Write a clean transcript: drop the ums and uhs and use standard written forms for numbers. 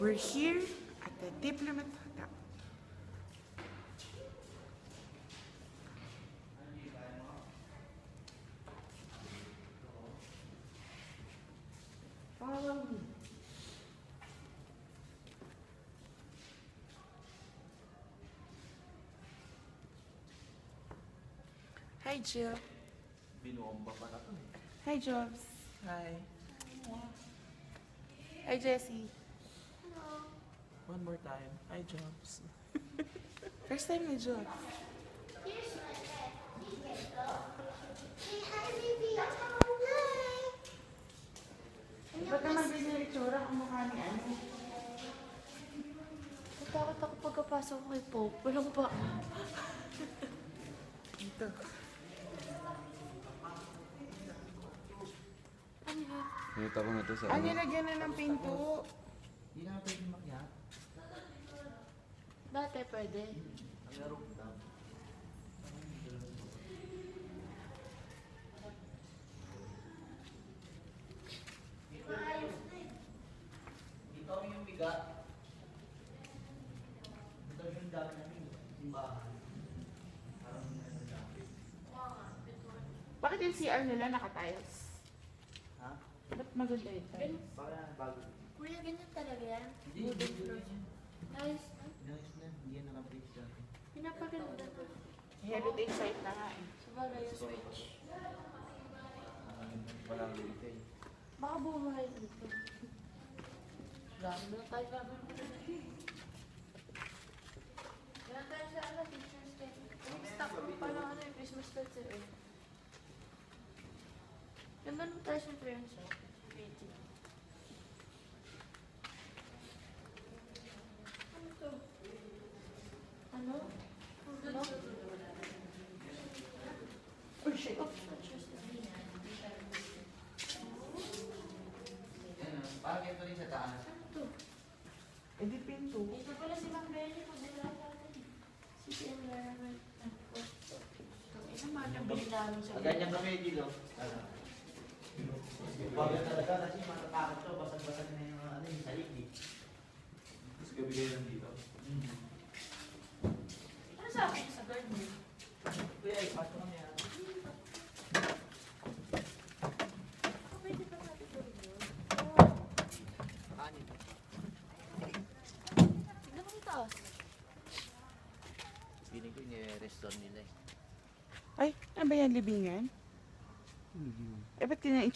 We're here at the Diplomat Hotel. Follow me. Hi, Jill. Binomba pa na to eh. Hi, Jobs. Hi. Hi, Jessie. One more time. Hi, Jobs. First time na Jobs. Ba't naman ganyan yung itsura kung mukha ni ano? Natakot ako pagkapasok ko kay Pope. Walang pa. Ito. Ano yun? Nakita ko na to sa Ano nilagyan na ng pinto? Hindi na pwede makyat. Dati pwede. Ang laro kita. Ito yung biga. Ito yung dami namin. Simbahan. Parang may dami. Bakit yung CR nila nakatiles? Ha? Ba't maganda ito? Parang bago. Kuya, ganyan talaga yan. Hindi, hindi. Nice. Nice na. Hindi yan naka-break dati. Pinapaganda to. Heritage site na nga eh. Sabagay yung switch. Walang dito eh. Baka bumahal dito. Dami na tayo gagawin ko na. Kaya tayo sa ano, Teacher's Day. Stock ko pa lang ano yung Christmas cards eh. Ganda mo tayo sa friends eh. Pretty. Ano to? Ano? Ano? Oh shit. Oh, Teacher's Day. Yan ah. Parang ito rin sa taas. Ano to? Eh di pinto. Ito pala si Ma'am Benny pag wala natin. Si Environment and Post. Ito naman ang bilhin namin sa Ganyan kami dito. Bago talaga kasi matatakot to. Basag-basag na yung ano yung salik eh. Tapos gabi kayo nandito. Ano sabi niyo sa guard mo? Kuya, ipasok kami ah. Pwede ba natin gawin yun? Kanin. Tignan mo yung taas. Piling ko yung restaurant nila eh. Ay, ano ba yan? Libingan? Eh, ba't ganyan